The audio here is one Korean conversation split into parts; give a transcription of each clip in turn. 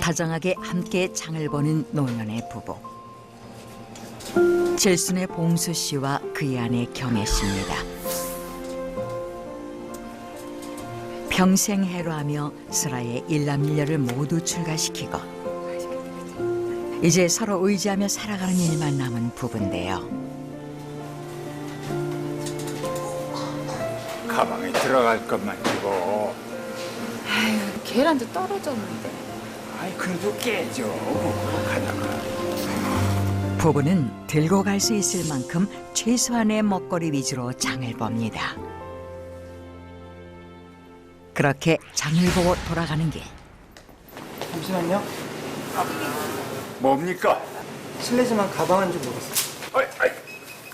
다정하게 함께 장을 보는 노년의 부부. 칠순의 봉수 씨와 그의 아내 경혜 씨입니다. 평생 해로하며 슬하의 일남일녀를 모두 출가시키고 이제 서로 의지하며 살아가는 일만 남은 부부인데요. 가방에 들어갈 것만 주고. 아유, 계란도 떨어졌는데. 아이 그래도 깨져. 가다가. 부부는 들고 갈 수 있을 만큼 최소한의 먹거리 위주로 장을 봅니다. 그렇게 장을 보고 돌아가는 길. 잠시만요. 뭡니까? 실례지만 가방 한 좀 먹었어요.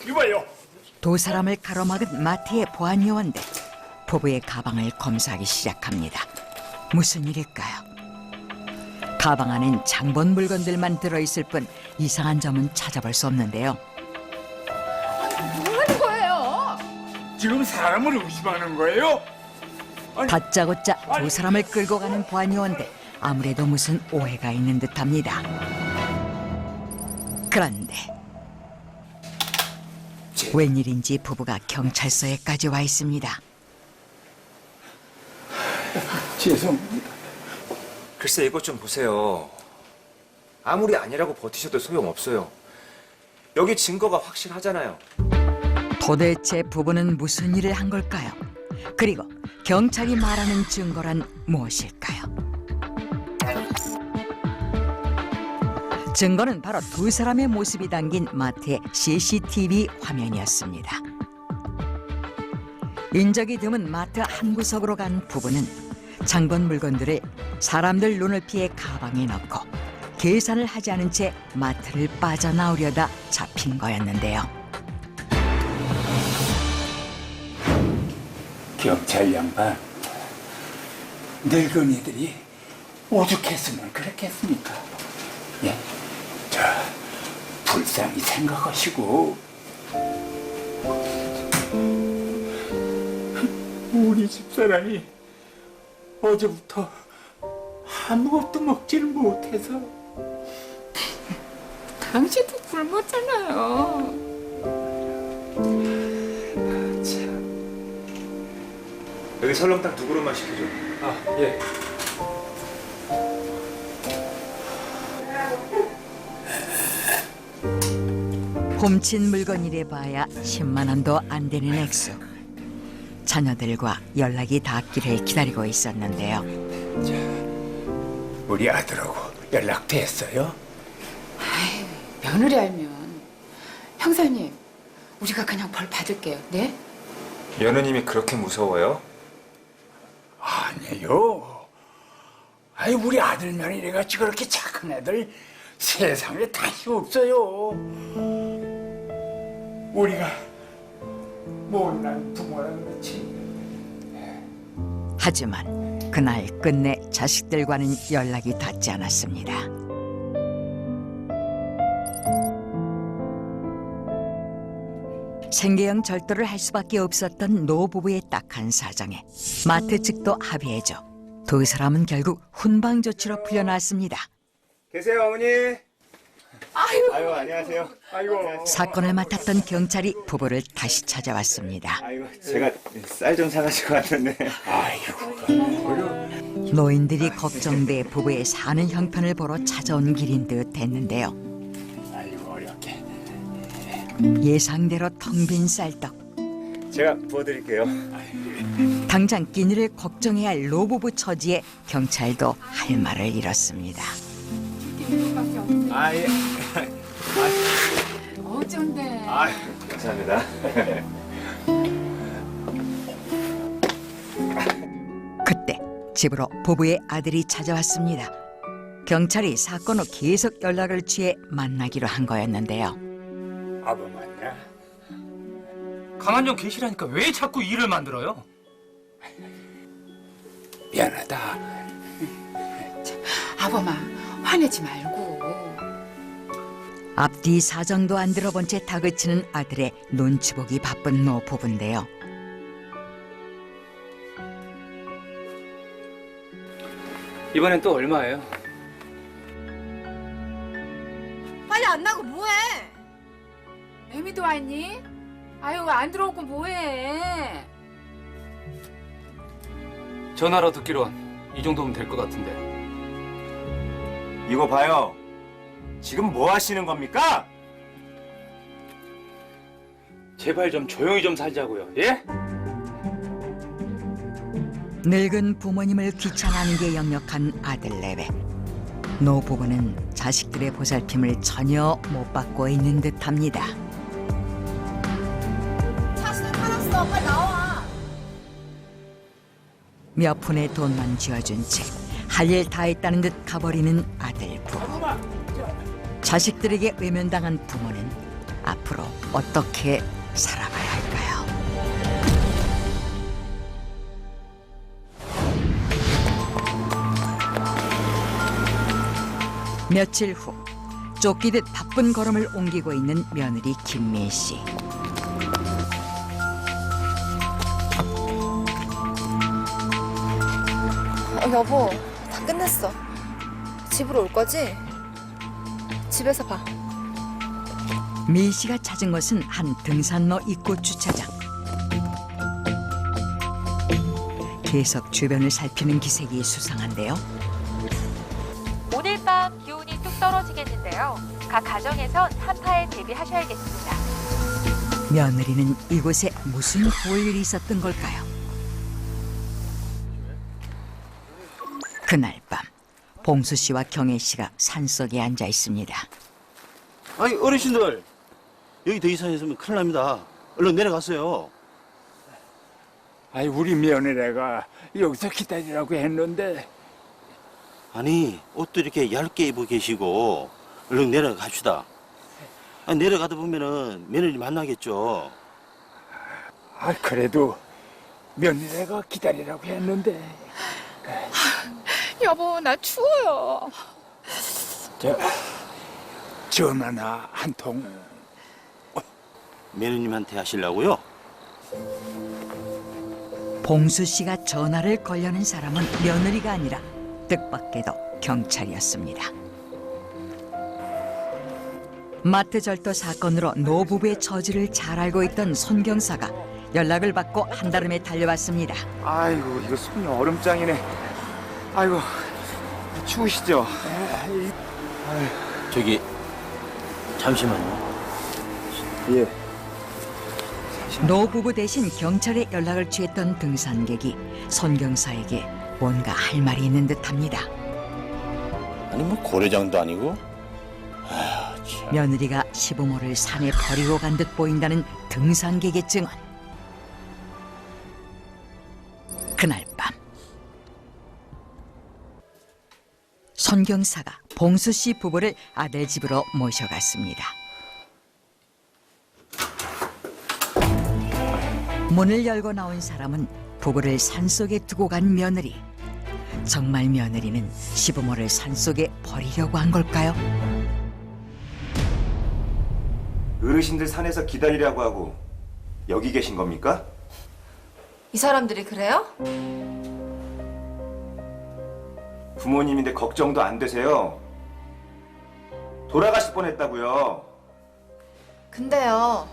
이봐요. 두 사람을 가로막은 마트의 보안 요원들. 부부의 가방을 검사하기 시작합니다. 무슨 일일까요? 가방 안엔 장본 물건들만 들어있을 뿐 이상한 점은 찾아볼 수 없는데요. 뭐 하는 거예요? 지금 사람을 의심하는 거예요? 다짜고짜 두 사람을 끌고 가는 보안 요원들. 아무래도 무슨 오해가 있는 듯합니다. 그런데 웬일인지 부부가 경찰서에까지 와 있습니다. 죄송합니다. 글쎄 이것 좀 보세요. 아무리 아니라고 버티셔도 소용없어요. 여기 증거가 확실하잖아요. 도대체 부부는 무슨 일을 한 걸까요? 그리고 경찰이 말하는 증거란 무엇일까요? 증거는 바로 두 사람의 모습이 담긴 마트의 CCTV 화면이었습니다. 인적이 드문 마트 한 구석으로 간 부부는 장본 물건들을 사람들 눈을 피해 가방에 넣고 계산을 하지 않은 채 마트를 빠져나오려다 잡힌 거였는데요. 경찰 양반. 늙은이들이 오죽했으면 그랬겠습니까? 예? 자, 불쌍히 생각하시고. 우리 집사람이 어제부터 아무것도 먹지를 못해서. 당신도 굶었잖아요. 여기 설렁탕 2그릇만 시켜줘. 아, 예. 훔친 물건이래 봐야 10만 원도 안 되는 액수. 자녀들과 연락이 닿기를 기다리고 있었는데요. 우리 아들하고 연락됐어요? 며느리 알면. 형사님, 우리가 그냥 벌 받을게요. 네? 며느님이 그렇게 무서워요? 아니에요. 아이 우리 아들 며느리같이 그렇게 착한 애들 세상에 다시 없어요. 우리가 못난 부모랑 그렇지. 하지만 그날 끝내 자식들과는 연락이 닿지 않았습니다. 생계형 절도를 할 수밖에 없었던 노부부의 딱한 사정에 마트 측도 합의해줘 두 사람은 결국 훈방 조치로 풀려났습니다. 계세요 어머니. 아유 안녕하세요. 아이고. 사건을 맡았던 경찰이 부부를 다시 찾아왔습니다. 아이고 제가 쌀 좀 사가지고 왔는데. 노인들이 걱정돼 부부의 사는 형편을 보러 찾아온 길인 듯 했는데요. 아이고 어렵게. 예상대로 텅 빈 쌀떡. 제가 부어드릴게요. 당장 끼니를 걱정해야 할 노부부 처지에 경찰도 할 말을 잃었습니다. 아 예. 어쩐데. 아 감사합니다. 그때 집으로 부부의 아들이 찾아왔습니다. 경찰이 사건 후 계속 연락을 취해 만나기로 한 거였는데요. 아버 맞냐? 가만 좀 계시라니까 왜 자꾸 일을 만들어요? 미안하다. 아범아, 화내지 말고. 앞뒤 사정도 안 들어본 채 다그치는 아들의 눈치 보기 바쁜 노부부인데요. 이번엔 또 얼마예요? 빨리 안 나고 뭐해? 애미도 왔니? 아유 안 들어오고 뭐해? 전화로 듣기론 이 정도면 될 것 같은데. 이거 봐요. 지금 뭐 하시는 겁니까? 제발 좀 조용히 좀 살자고요. 예? 늙은 부모님을 귀찮아하는 게 역력한 아들 내외. 노 부부는 자식들의 보살핌을 전혀 못 받고 있는 듯합니다. 차시도 타놨어. 빨리 나와. 몇 푼의 돈만 쥐어준 채 할 일 다 했다는 듯 가버리는 아들 부부. 자식들에게 외면당한 부모는 앞으로 어떻게 살아가야 할까요? 며칠 후 쫓기듯 바쁜 걸음을 옮기고 있는 며느리 김미 씨. 여보, 다 끝냈어. 집으로 올 거지? 집에서 봐. 미 씨가 찾은 것은 한 등산로 입구 주차장. 계속 주변을 살피는 기색이 수상한데요. 오늘 밤 기온이 뚝 떨어지겠는데요. 각 가정에선 한파에 대비하셔야겠습니다. 며느리는 이곳에 무슨 볼 일이 있었던 걸까요? 그날 밤 봉수 씨와 경혜 씨가 산속에 앉아 있습니다. 아니 어르신들 여기 더 이상 있으면 큰일 납니다. 얼른 내려가세요. 아이 우리 며느리가 여기서 기다리라고 했는데 아니 옷도 이렇게 얇게 입고 계시고 얼른 내려갑시다. 아니, 내려가다 보면은 며느리 만나겠죠. 아 그래도 며느리가 기다리라고 했는데 여보 나 추워요. 전화나 한 통. 며느님한테 하시려고요? 봉수 씨가 전화를 걸려는 사람은 며느리가 아니라 뜻밖에도 경찰이었습니다. 마트 절도 사건으로 노부부의 처지를 잘 알고 있던 손 경사가 연락을 받고 한달음에 달려왔습니다. 아이고 이거 손이 얼음장이네. 아이고 추우시죠? 저기 잠시만요. 예. 노부부 대신 경찰에 연락을 취했던 등산객이 손 경사에게 뭔가 할 말이 있는 듯합니다. 아니 뭐 고래장도 아니고. 아휴 참. 며느리가 시부모를 산에 버리고 간 듯 보인다는 등산객의 증언. 그날 밤 손 경사가 봉수 씨 부부를 아들 집으로 모셔갔습니다. 문을 열고 나온 사람은 부부를 산속에 두고 간 며느리. 정말 며느리는 시부모를 산속에 버리려고 한 걸까요? 어르신들 산에서 기다리라고 하고 여기 계신 겁니까? 이 사람들이 그래요? 부모님인데 걱정도 안 되세요? 돌아가실 뻔했다고요. 근데요,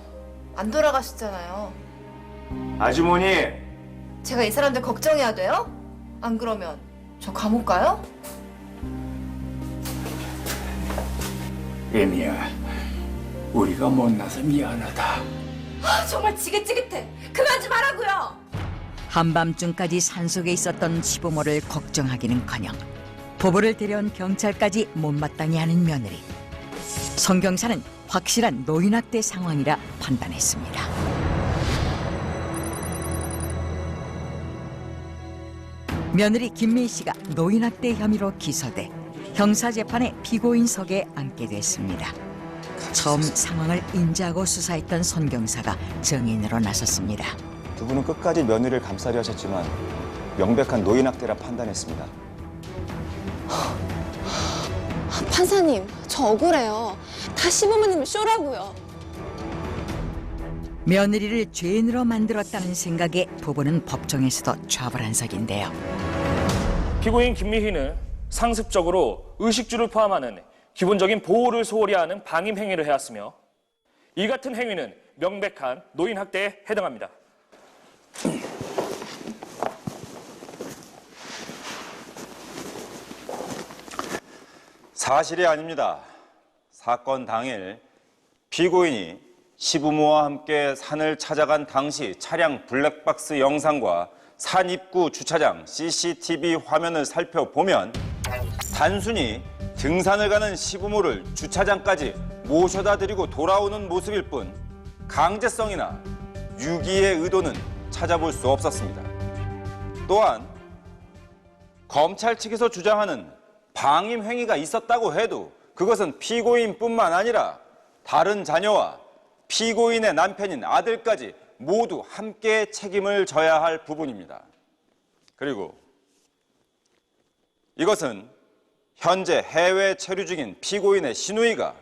안 돌아가셨잖아요. 아주머니 제가 이 사람들 걱정해야 돼요? 안 그러면 저 감옥 가요? 애미야 우리가 못나서 미안하다. 아, 정말 지긋지긋해. 그만 좀 하라고요. 한밤중까지 산속에 있었던 시부모를 걱정하기는커녕 부부를 데려온 경찰까지 못마땅해 하는 며느리. 손 경사는 확실한 노인학대 상황이라 판단했습니다. 며느리 김미 씨가 노인학대 혐의로 기소돼 형사재판에 피고인석에 앉게 됐습니다. 처음 상황을 인지하고 수사했던 손 경사가 증인으로 나섰습니다. 두 분은 끝까지 며느리를 감싸려 하셨지만 명백한 노인학대라 판단했습니다. 판사님, 저 억울해요. 다 시부모님 쇼라고요. 며느리를 죄인으로 만들었다는 생각에 부부는 법정에서도 좌불안석인데요. 피고인 김미희는 상습적으로 의식주를 포함하는 기본적인 보호를 소홀히 하는 방임 행위를 해왔으며 이 같은 행위는 명백한 노인 학대에 해당합니다. 사실이 아닙니다. 사건 당일 피고인이 시부모와 함께 산을 찾아간 당시 차량 블랙박스 영상과 산 입구 주차장 CCTV 화면을 살펴보면 단순히 등산을 가는 시부모를 주차장까지 모셔다 드리고 돌아오는 모습일 뿐 강제성이나 유기의 의도는 찾아볼 수 없었습니다. 또한 검찰 측에서 주장하는 방임 행위가 있었다고 해도 그것은 피고인뿐만 아니라 다른 자녀와 피고인의 남편인 아들까지 모두 함께 책임을 져야 할 부분입니다. 그리고 이것은 현재 해외 체류 중인 피고인의 시누이가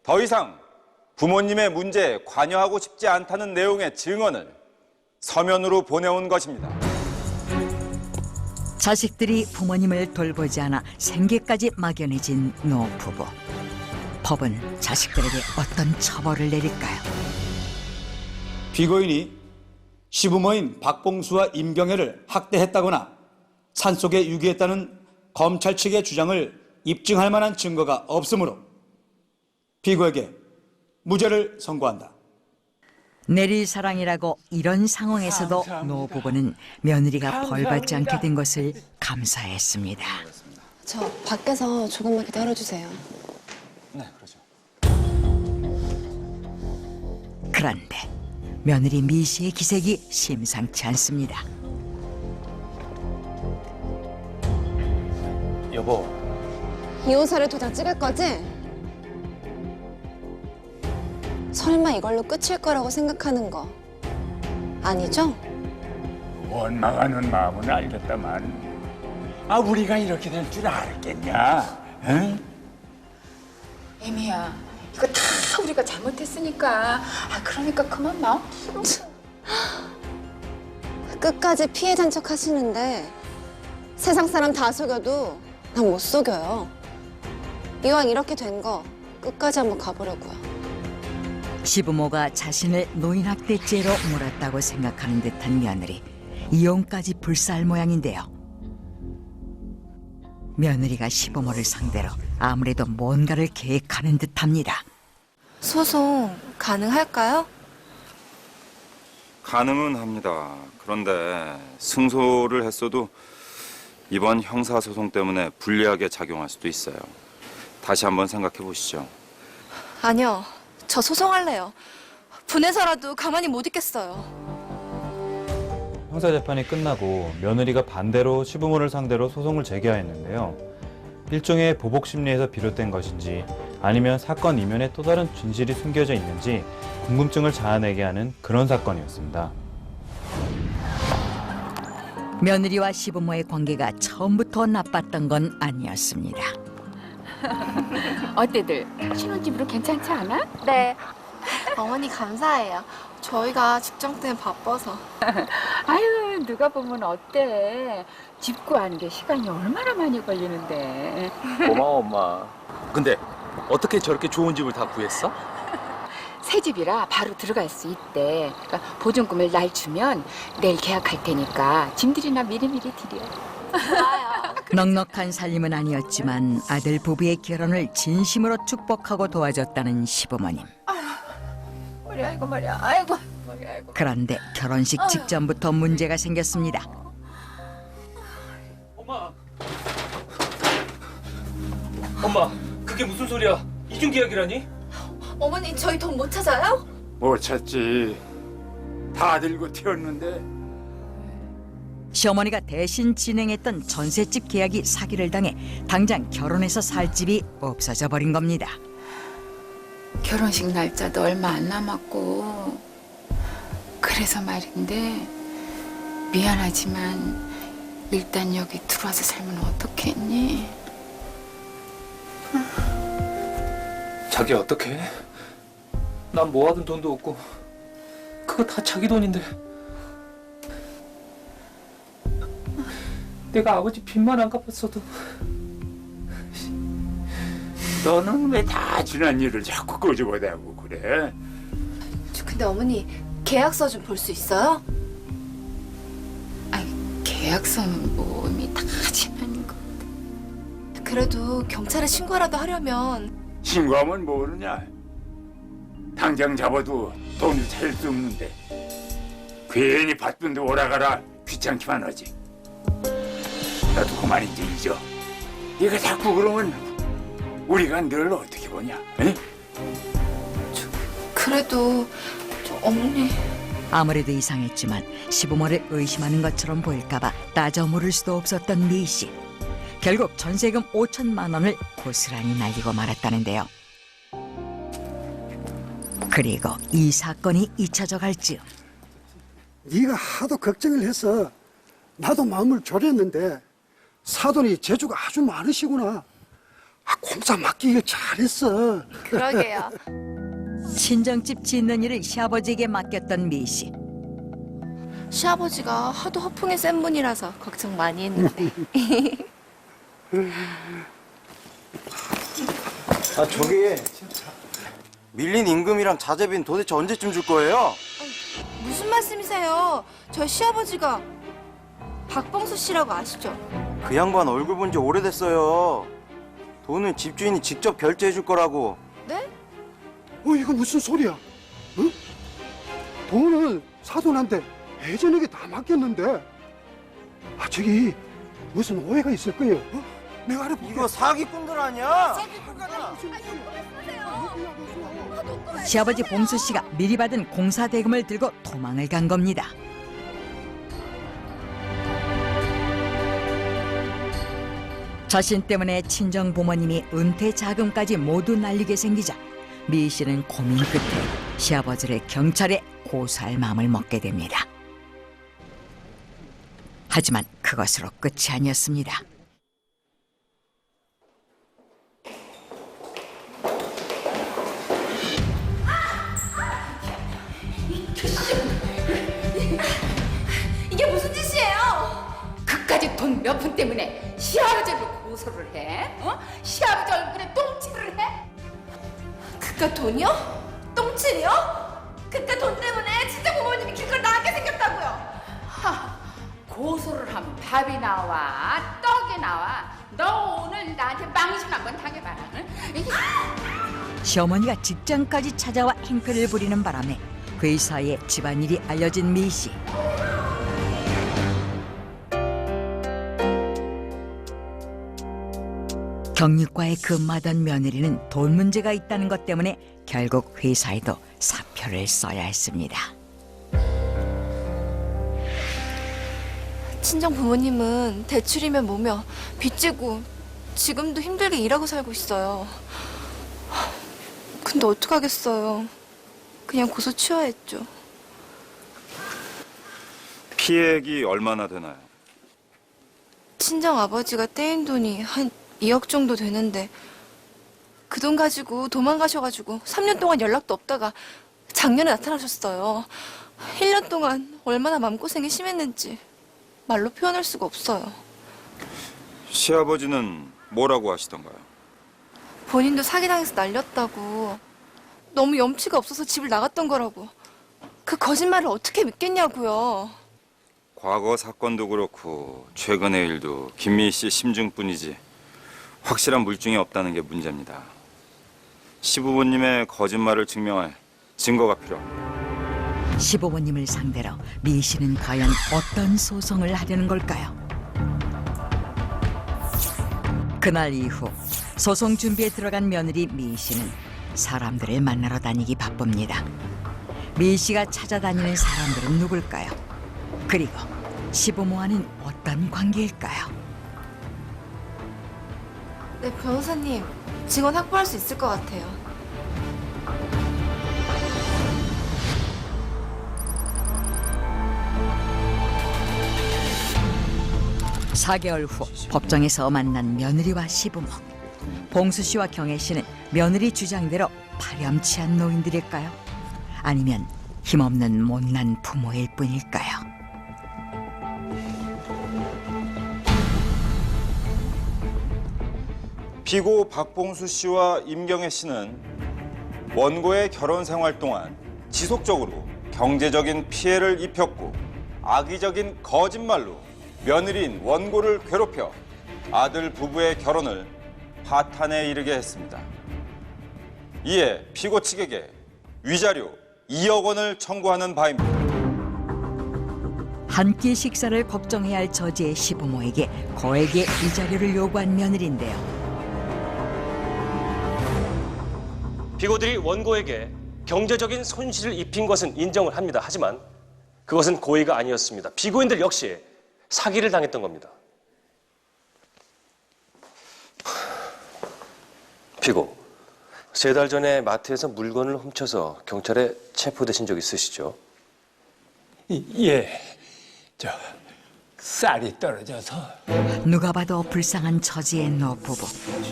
더 이상 부모님의 문제에 관여하고 싶지 않다는 내용의 증언을 서면으로 보내온 것입니다. 자식들이 부모님을 돌보지 않아 생계까지 막연해진 노 부부. 법은 자식들에게 어떤 처벌을 내릴까요? 피고인이 시부모인 박봉수와 임경애를 학대했다거나 산속에 유기했다는 검찰 측의 주장을 입증할 만한 증거가 없으므로 피고에게 무죄를 선고한다. 내리사랑이라고 이런 상황에서도 감사합니다. 노 부부는 며느리가 벌받지 않게 감사합니다. 된 것을 감사했습니다. 저 밖에서 조금만 기다려주세요. 네, 그렇죠. 그런데 며느리 미 씨의 기색이 심상치 않습니다. 여보, 2호사를 도장 찍을 거지? 설마 이걸로 끝일 거라고 생각하는 거 아니죠? 원망하는 마음은 알겠다만 우리가 이렇게 될 줄 알았겠냐? 응? 애미야, 이거 다 우리가 잘못했으니까. 그러니까 그만 마음 풀어. 끝까지 피해자인 척 하시는데 세상 사람 다 속여도 난 못 속여요. 이왕 이렇게 된 거 끝까지 한번 가보려고요. 시부모가 자신을 노인학대죄로 몰았다고 생각하는 듯한 며느리. 이혼까지 불사할 모양인데요. 며느리가 시부모를 상대로 아무래도 뭔가를 계획하는 듯합니다. 소송 가능할까요? 가능은 합니다. 그런데 승소를 했어도 이번 형사소송 때문에 불리하게 작용할 수도 있어요. 다시 한번 생각해 보시죠. 아니요. 저 소송할래요. 분해서라도 가만히 못 있겠어요. 형사재판이 끝나고 며느리가 반대로 시부모를 상대로 소송을 제기하였는데요. 일종의 보복 심리에서 비롯된 것인지 아니면 사건 이면에 또 다른 진실이 숨겨져 있는지 궁금증을 자아내게 하는 그런 사건이었습니다. 며느리와 시부모의 관계가 처음부터 나빴던 건 아니었습니다. 어때들? 신혼집으로 괜찮지 않아? 네. 어머니 감사해요. 저희가 직장 때문에 바빠서. 아유, 누가 보면 어때? 집 구하는 게 시간이 얼마나 많이 걸리는데. 고마워 엄마. 근데 어떻게 저렇게 좋은 집을 다 구했어? 새 집이라 바로 들어갈 수 있대. 그러니까 보증금을 날 주면 내일 계약할 테니까 짐들이나 미리미리 드려. 넉넉한 살림은 아니었지만 아들 부부의 결혼을 진심으로 축복하고 도와줬다는 시부모님. 머리 아이고 머리야. 아이고 머리 아이고. 그런데 결혼식 직전부터 문제가 생겼습니다. 엄마, 그게 무슨 소리야? 이중 계약이라니? 어머니 저희 돈 못 찾아요? 못 찾지. 다 들고 튀었는데. 시어머니가 대신 진행했던 전셋집 계약이 사기를 당해 당장 결혼해서 살 집이 없어져 버린 겁니다. 결혼식 날짜도 얼마 안 남았고 그래서 말인데 미안하지만 일단 여기 들어와서 살면 어떻겠니? 자기 어떡해? 난 모아둔 돈도 없고 그거 다 자기 돈인데 내가 아버지 빚만 안 갚았어도 너는 왜 다 지난 일을 자꾸 끄집어대고 그래? 근데 어머니 계약서 좀 볼 수 있어요? 계약서는 뭐 이미 다 지난 거. 그래도 경찰에 신고라도 하려면 신고하면 모르냐? 당장 잡아도 돈을 찾을 수 없는데 괜히 바쁜데 오라가라 귀찮기만 하지. 나도 그만 이제 잊어. 네가 자꾸 그러면 우리가 늘 어떻게 보냐? 에? 그래도 어머니 아무래도 이상했지만 시부모를 의심하는 것처럼 보일까봐 따져 물을 수도 없었던 미 씨. 결국 전세금 5천만 원을 고스란히 날리고 말았다는데요. 그리고 이 사건이 잊혀져 갈지요. 네가 하도 걱정을 해서 나도 마음을 졸였는데 사돈이 재주가 아주 많으시구나. 공사 맡기길 잘했어. 그러게요. 친정집 짓는 일을 시아버지에게 맡겼던 미 씨. 시아버지가 하도 허풍이 센 분이라서 걱정 많이 했는데. 저기 밀린 임금이랑 자재비는 도대체 언제쯤 줄 거예요? 무슨 말씀이세요? 저희 시아버지가 박봉수 씨라고 아시죠? 그 양반 얼굴 본 지 오래됐어요. 돈은 집주인이 직접 결제해 줄 거라고. 네? 이거 무슨 소리야? 응? 돈은 사돈한테 예전에게 다 맡겼는데. 저기 무슨 오해가 있을 거예요. 내가 알아볼게. 이거 사기꾼들 아니야? 시아버지 봉수 씨가 미리 받은 공사 대금을 들고 도망을 간 겁니다. 자신 때문에 친정 부모님이 은퇴 자금까지 모두 날리게 생기자 미 씨는 고민 끝에 시아버지를 경찰에 고소할 마음을 먹게 됩니다. 하지만 그것으로 끝이 아니었습니다. 이게 무슨 짓이에요? 그까지 돈 몇 푼 때문에 시아버지를 고소를 해? 시아버지 얼굴에 똥칠을 해? 그깟 돈이요? 똥칠이요? 그깟 돈 때문에 진짜 부모님이 길거리 나가게 생겼다고요. 고소를 하면 밥이 나와, 떡이 나와. 너 오늘 나한테 망신 한번 당해봐라. 응? 시어머니가 직장까지 찾아와 행패를 부리는 바람에 그 사이에 집안일이 알려진 미 씨. 경리과에 근무하던 며느리는 돈 문제가 있다는 것 때문에 결국 회사에도 사표를 써야 했습니다. 친정 부모님은 대출이면 뭐며 빚지고 지금도 힘들게 일하고 살고 있어요. 근데 어떡하겠어요. 그냥 고소 취하했죠. 피해액이 얼마나 되나요? 친정 아버지가 떼인 돈이 한 2억 정도 되는데 그 돈 가지고 도망가셔가지고 3년 동안 연락도 없다가 작년에 나타나셨어요. 1년 동안 얼마나 마음고생이 심했는지 말로 표현할 수가 없어요. 시아버지는 뭐라고 하시던가요? 본인도 사기당해서 날렸다고, 너무 염치가 없어서 집을 나갔던 거라고. 그 거짓말을 어떻게 믿겠냐고요. 과거 사건도 그렇고 최근의 일도 김미희 씨 심증뿐이지 확실한 물증이 없다는 게 문제입니다. 시부모님의 거짓말을 증명할 증거가 필요합니다. 시부모님을 상대로 미 씨는 과연 어떤 소송을 하려는 걸까요? 그날 이후 소송 준비에 들어간 며느리 미 씨는 사람들을 만나러 다니기 바쁩니다. 미 씨가 찾아다니는 사람들은 누굴까요? 그리고 시부모와는 어떤 관계일까요? 네, 변호사님, 증언 확보할 수 있을 것 같아요. 4개월 후 법정에서 만난 며느리와 시부모. 봉수 씨와 경혜 씨는 며느리 주장대로 파렴치한 노인들일까요? 아니면 힘없는 못난 부모일 뿐일까요? 피고 박봉수 씨와 임경애 씨는 원고의 결혼 생활 동안 지속적으로 경제적인 피해를 입혔고 악의적인 거짓말로 며느리인 원고를 괴롭혀 아들 부부의 결혼을 파탄에 이르게 했습니다. 이에 피고 측에게 위자료 2억 원을 청구하는 바입니다. 한 끼 식사를 걱정해야 할 처지의 시부모에게 거액의 위자료를 요구한 며느리인데요. 피고들이 원고에게 경제적인 손실을 입힌 것은 인정을 합니다. 하지만 그것은 고의가 아니었습니다. 피고인들 역시 사기를 당했던 겁니다. 피고, 3달 전에 마트에서 물건을 훔쳐서 경찰에 체포되신 적 있으시죠? 예, 쌀이 떨어져서. 누가 봐도 불쌍한 처지의 노부부.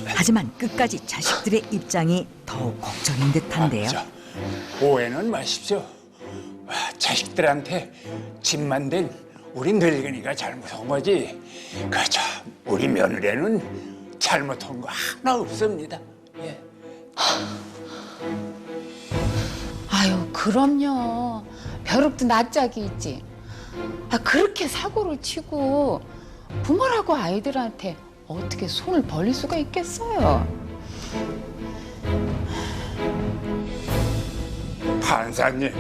하지만 끝까지 자식들의 입장이 더욱 걱정인 듯한데요. 오해는 마십시오. 자식들한테 집만 된 우리 늙은이가 잘못한 거지. 우리 며느리는 잘못한 거 하나 없습니다. 예. 아유, 그럼요. 벼룩도 낯짝이 있지. 그렇게 사고를 치고 부모라고 아이들한테 어떻게 손을 벌릴 수가 있겠어요? 판사님,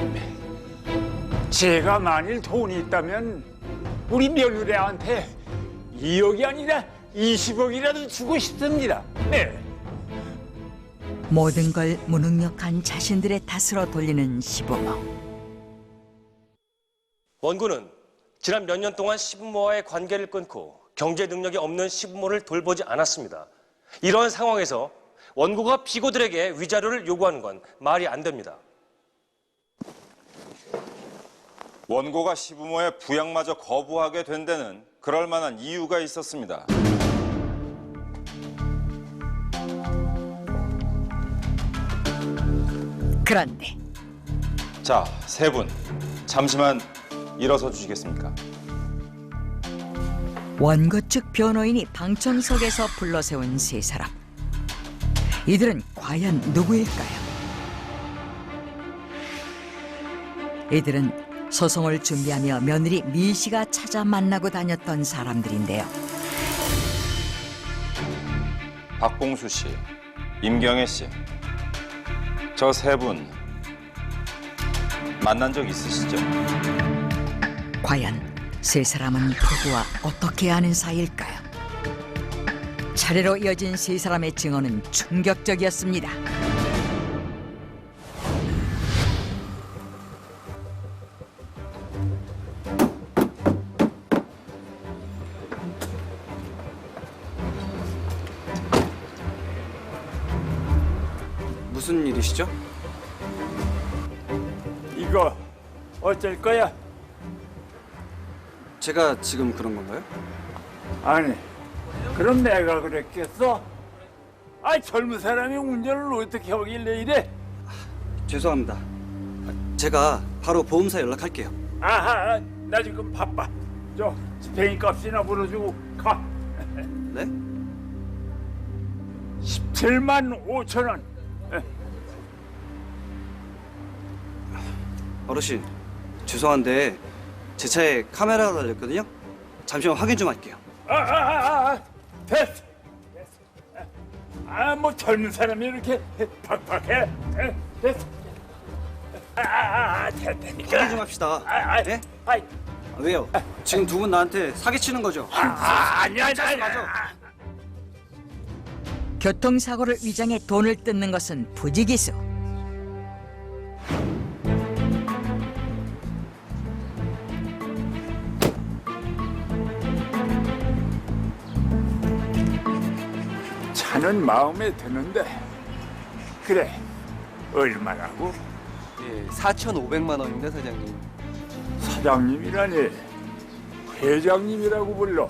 제가 만일 돈이 있다면 우리 며느리한테 2억이 아니라 20억이라도 주고 싶습니다. 네. 모든 걸 무능력한 자신들의 탓으로 돌리는 시부모. 원고는 지난 몇 년 동안 시부모와의 관계를 끊고 경제 능력이 없는 시부모를 돌보지 않았습니다. 이러한 상황에서 원고가 피고들에게 위자료를 요구하는 건 말이 안 됩니다. 원고가 시부모의 부양마저 거부하게 된 데는 그럴 만한 이유가 있었습니다. 그런데 자, 3분 잠시만 일어서 주시겠습니까? 원고 측 변호인이 방청석에서 불러세운 3사람. 이들은 과연 누구일까요? 이들은 소송을 준비하며 며느리 미 씨가 찾아 만나고 다녔던 사람들인데요. 박봉수 씨, 임경애 씨, 저 3분 만난 적 있으시죠? 과연 3사람은 부부와 어떻게 아는 사이일까요? 차례로 이어진 3사람의 증언은 충격적이었습니다. 무슨 일이시죠? 이거 어쩔 거야? 제가 지금 그런 건가요? 아니, 그럼 내가 그랬겠어? 젊은 사람이 운전을 어떻게 하길래 이래? 죄송합니다. 제가 바로 보험사 연락할게요. 아하, 나 지금 바빠. 스페인 값이나 물어주고 가. 네? 17만 5천 원. 어르신, 죄송한데 제 차에 카메라가 달렸거든요. 잠시만 확인 좀 할게요. 됐어. 뭐 젊은 사람이 이렇게 팍팍해. 됐어. 됐다니까. 확인 좀 합시다. 네? 왜요? 지금 두 분 나한테 사기치는 거죠? 아니야. 교통사고를 위장해 돈을 뜯는 것은 부지기수. 차는 마음에 드는데. 그래, 얼마라고? 4,500만 원인데, 사장님. 사장님이라니, 회장님이라고 불러.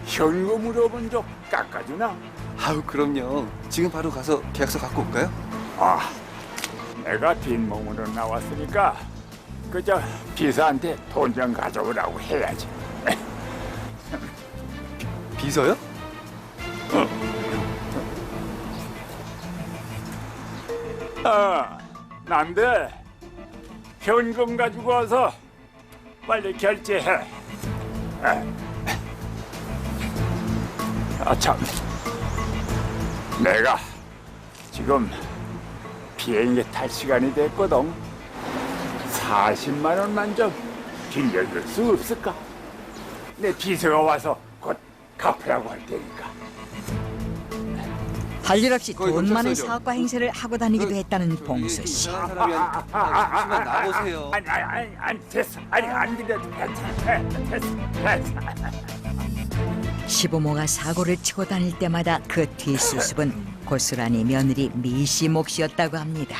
현금으로 먼저 깎아주나? 아우, 그럼요. 지금 바로 가서 계약서 갖고 올까요? 내가 빈몸으로 나왔으니까 그저 비서한테 돈 좀 가져오라고 해야지. 비서요? 난데 현금 가지고 와서 빨리 결제해. 참, 내가 지금 비행기 탈 시간이 됐거든. 40만 원만 좀 빌려줄 수 없을까? 내 비서가 와서 곧 갚으라고 할 테니까. 할 일 없이 돈 많은 사업가 행세를 하고 다니기도 했다는 봉수 씨. 잠시만 나보세요. 아니 됐어. 아니 안 그래도 됐어. 시부모가 사고를 치고 다닐 때마다 그 뒷수습은 고스란히 며느리 미 씨 몫이었다고 합니다.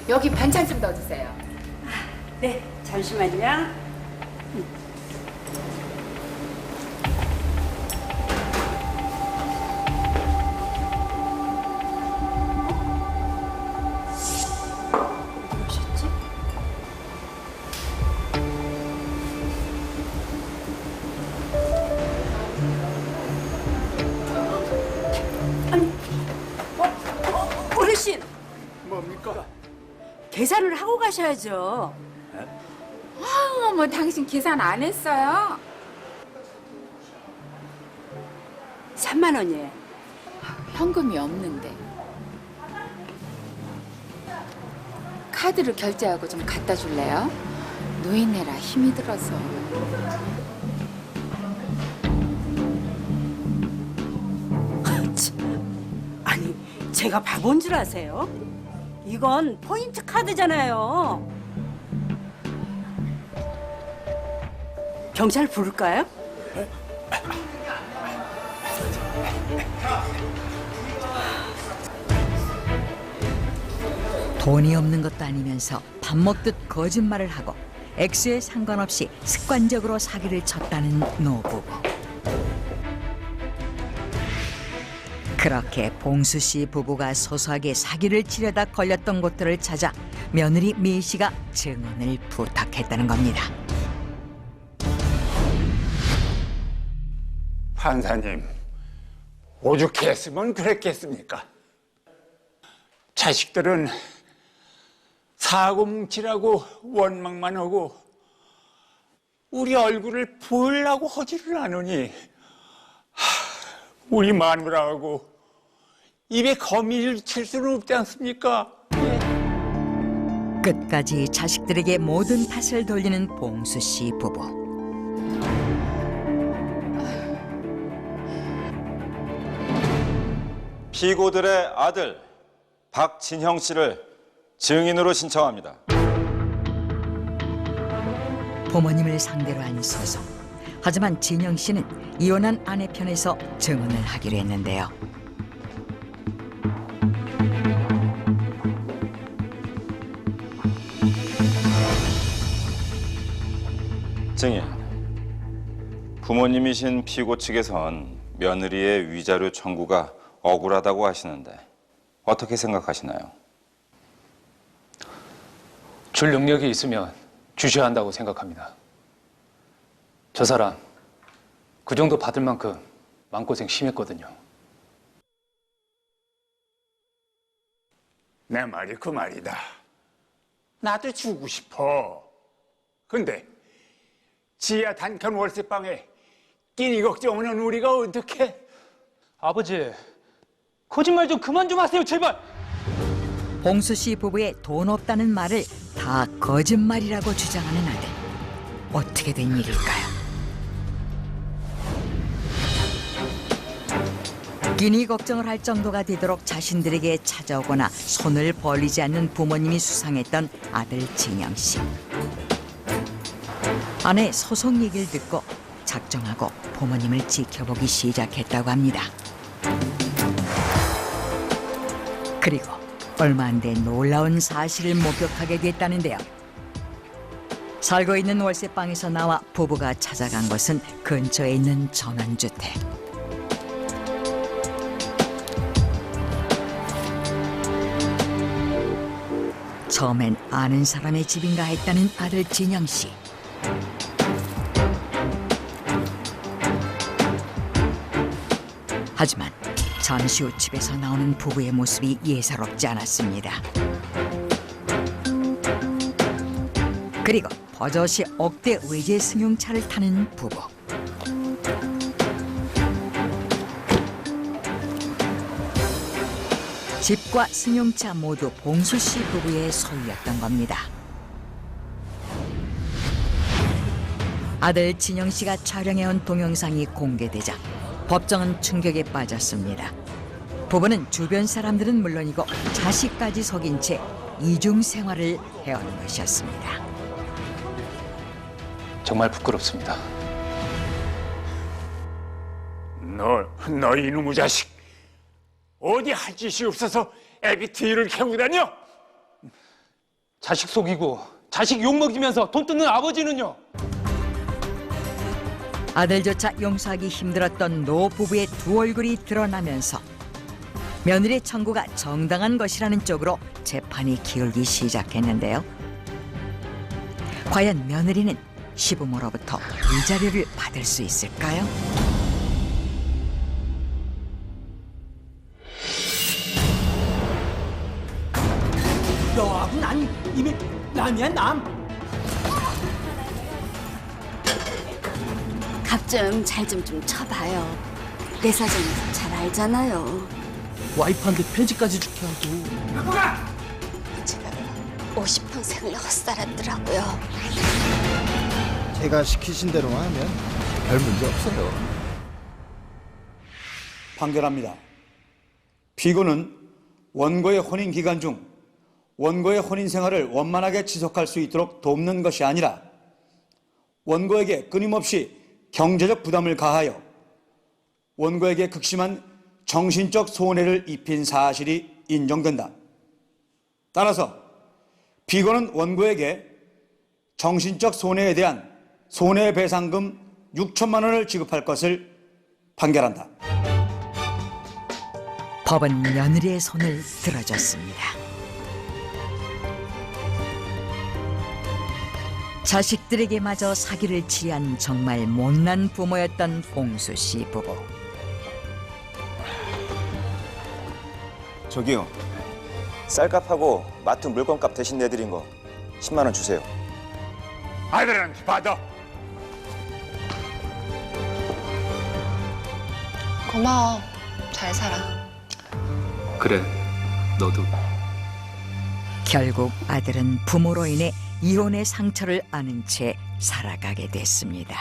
여기 반찬 좀 넣어주세요. 네, 잠시만요. 어르신! 뭡니까? 계산을 하고 가셔야죠. 어머, 당신 계산 안 했어요? 3만 원이에요. 현금이 없는데. 카드로 결제하고 좀 갖다 줄래요? 노인네라 힘이 들어서. 아니, 제가 바본 줄 아세요? 이건 포인트 카드잖아요. 경찰 부를까요? 돈이 없는 것도 아니면서 밥 먹듯 거짓말을 하고 액수에 상관없이 습관적으로 사기를 쳤다는 노부부. 그렇게 봉수 씨 부부가 소소하게 사기를 치려다 걸렸던 곳들을 찾아 며느리 미 씨가 증언을 부탁했다는 겁니다. 판사님, 오죽했으면 그랬겠습니까? 자식들은 사고 뭉치라고 원망만 하고 우리 얼굴을 보려고 하지를 않으니 우리 마누라하고 입에 거미를 칠 수는 없지 않습니까? 끝까지 자식들에게 모든 탓을 돌리는 봉수 씨 부부. 피고들의 아들 박진형 씨를 증인으로 신청합니다. 부모님을 상대로 한 소송. 하지만 진영 씨는 이혼한 아내 편에서 증언을 하기로 했는데요. 증인, 부모님이신 피고 측에선 며느리의 위자료 청구가 억울하다고 하시는데 어떻게 생각하시나요? 줄 능력이 있으면 주셔야 한다고 생각합니다. 저 사람 그 정도 받을 만큼 마음고생 심했거든요. 내 말이 그 말이다. 나도 주고 싶어. 근데 지하 단칸 월세방에 끼니 걱정하는 우리가 어떡해? 아버지, 거짓말 좀 그만 좀 하세요, 제발. 봉수 씨 부부의 돈 없다는 말을 다 거짓말이라고 주장하는 아들. 어떻게 된 일일까요? 끼니 걱정을 할 정도가 되도록 자신들에게 찾아오거나 손을 벌리지 않는 부모님이 수상했던 아들 진영 씨. 아내 소송 얘기를 듣고 작정하고 부모님을 지켜보기 시작했다고 합니다. 그리고 얼마 안 된 놀라운 사실을 목격하게 됐다는데요. 살고 있는 월세방에서 나와 부부가 찾아간 것은 근처에 있는 전원주택. 처음엔 아는 사람의 집인가 했다는 아들 진영 씨. 하지만 잠시 후 집에서 나오는 부부의 모습이 예사롭지 않았습니다. 그리고 버젓이 억대 외제 승용차를 타는 부부. 집과 승용차 모두 봉수 씨 부부의 소유였던 겁니다. 아들 진영 씨가 촬영해온 동영상이 공개되자 법정은 충격에 빠졌습니다. 부부는 주변 사람들은 물론이고 자식까지 속인 채 이중 생활을 해온 것이었습니다. 정말 부끄럽습니다. 너 이놈의 자식. 어디 할 짓이 없어서 애비트를 캐고 다녀? 자식 속이고 자식 욕먹이면서 돈 뜯는 아버지는요? 아들조차 용서하기 힘들었던 노 부부의 두 얼굴이 드러나면서 며느리 청구가 정당한 것이라는 쪽으로 재판이 기울기 시작했는데요. 과연 며느리는 시부모로부터 위자료를 받을 수 있을까요? 너하고 난 이미 남이야 남. 값 좀 잘 좀 쳐봐요. 내 사정은 잘 알잖아요. 와이프한테 폐지까지 죽게 하고. 제가 50평생을 헛살았더라고요. 제가 시키신 대로만 하면 별 문제 없어요. 판결합니다. 피고는 원고의 혼인 기간 중 원고의 혼인 생활을 원만하게 지속할 수 있도록 돕는 것이 아니라 원고에게 끊임없이 경제적 부담을 가하여 원고에게 극심한 정신적 손해를 입힌 사실이 인정된다. 따라서 피고는 원고에게 정신적 손해에 대한 손해배상금 6천만 원을 지급할 것을 판결한다. 법은 며느리의 손을 들어줬습니다. 자식들에게마저 사기를 치한 정말 못난 부모였던 봉수 씨 부부. 저기요. 쌀값하고 마트 물건값 대신 내드린 거 10만 원 주세요. 아들한테 받아. 고마워. 잘 살아. 그래, 너도. 결국 아들은 부모로 인해 이혼의 상처를 안은 채 살아가게 됐습니다.